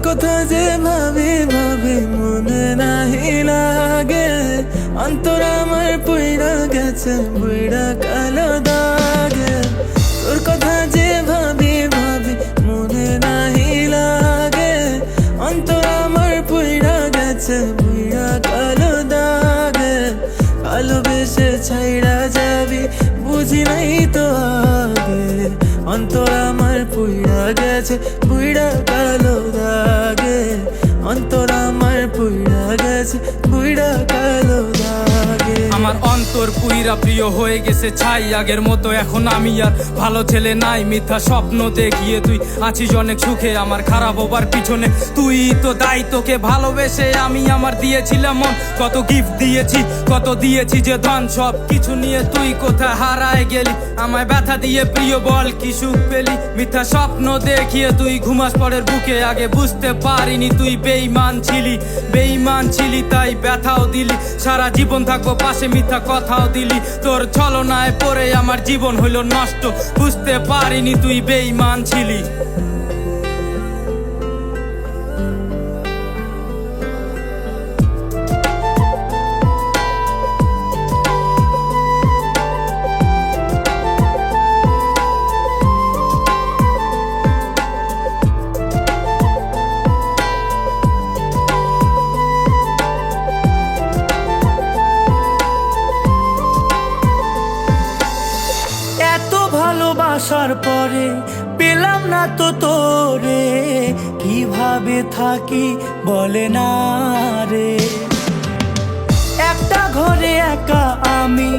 কথা যে ভাবি ভাবি মনে নাহি লাগে, অন্তর আমার পুইরা গেছে বুইড়া কালো দাগে। তোর কথা যে ভাবি ভাবি মনে নাহি লাগে, অন্তর আমার পুইরা গেছে বুইড়া কালো দাগে। ভালোবেসে ছাইড়া যাবি বুঝি নাই তো আগে, অন্তর আমার পুইড়া গেছে বুইড়া কালো দাগে। অন্তর আমার পুইড়া গেছে বুইড়া কালো দাগে। আমার অন্তর পুইরা প্রিয় হয়ে গেছে ছাই, আগের মতো এখন আমি আর ভালো ছেলে নাই। মিথ্যা স্বপ্ন দেখিয়ে তুই আছিস অনেক সুখে, আমার খারাপ হবার পিছনে তুই তো দায়ী। তোকে ভালোবেসে আমি আমার দিয়েছিলাম মন, কত গিফট দিয়েছি কত দিয়েছি যে ধন, সব কিছু নিয়ে তুই কোথায় হারায় গেলি। আমায় ব্যথা দিয়ে প্রিয় বল কি সুখ পেলি। মিথ্যা স্বপ্ন দেখিয়ে তুই ঘুমাস পরের বুকে, আগে বুঝতে পারিনি তুই বেঈমান ছিলি তাই ব্যথাও দিলি। সারা জীবন থাকবো পাশে মিথ্যা কথাও দিলি, তোর ছলনায় পড়ে আমার জীবন হইল নষ্ট। বুঝতে পারিনি তুই বেঈমান ছিলি। ভালোবাসার পরে পেলাম না তো তোরে, কিভাবে থাকি বলে না রে। একটা ঘরে একা আমি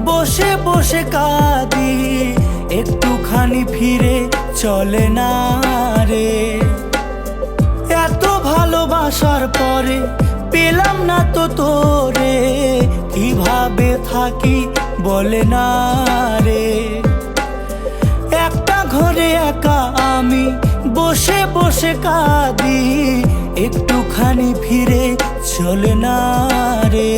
বসে বসে কাঁদি, একটুখানি ফিরে চলে না রে। এত ভালোবাসার পরে পেলাম না তো তোরে, কিভাবে থাকি বলে না রে। একটা ঘরে একা আমি বসে বসে কাঁদি, একটুখানি ফিরে চলে না রে।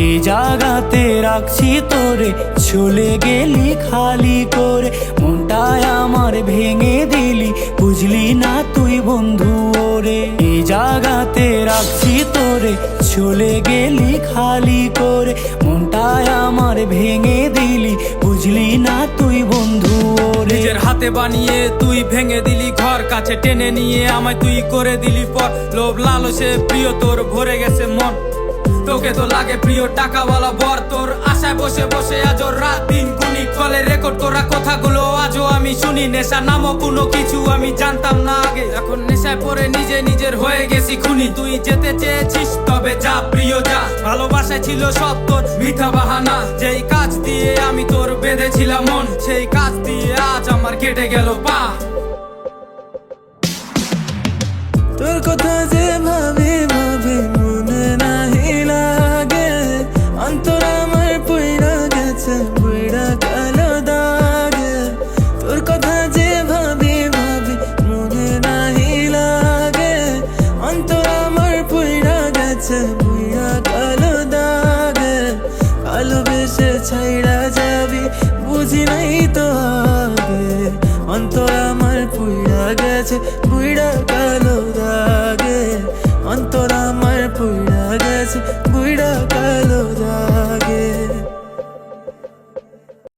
এই জায়গাতে রাখছি তোরে, চলে গেলি খালি করে, মনটায় আমার ভেঙে দিলি বুঝলি না তুই বন্ধু ওরে। এই জায়গাতে রাখছি তোরে, চলে গেলি খালি করে, মনটায় আমার ভেঙে দিলি বুঝলি না তুই বন্ধু ওরে। নিজের হাতে বানিয়ে তুই ভেঙে দিলি ঘর, কাছে টেনে নিয়ে আমায় তুই করে দিলি পর। লোভ লালসে প্রিয় তোর ভরে গেছে মন, তোকে তো লাগে প্রিয় টাকাওয়ালা বর। তোর আশায় বসে বসে আজও রাত দিন গুনি, কলে রেকর্ড করা কথাগুলো আজও আমি শুনি। নেশা নামক কোনো কিছু আমি জানতাম না আগে, এখন নেশায় পড়ে নিজের হয়ে গেছি খুনি। তুই যেতে চেয়েছিস তবে যা প্রিয় যা, ভালোবাসায় ছিল সব তোর মিথ্যা বাহানা। যেই কাজ দিয়ে আমি তোর বেঁধেছিলাম মন, সেই কাজ দিয়ে আজ আমার কেটে গেল পা। তোর কথা যে ভাবি ভাবি মনে নাহি লাগে, অন্তর আমার পুইরা গেছে বুইড়া কালো দাগে। তোর কথা যে ভাবি ভাবি মনে নাহি লাগে, অন্তর আমার পুইরা গেছে বুইড়া কালো দাগে। ভালোবেসে ছাইড়া যাবি বুঝি নাই তো আগে, অন্তর আমার পুইরা গেছে বুইড়া কালো দাগে। অন্তর আমার পুইরা গেছে বুইড়া কালো দাগে।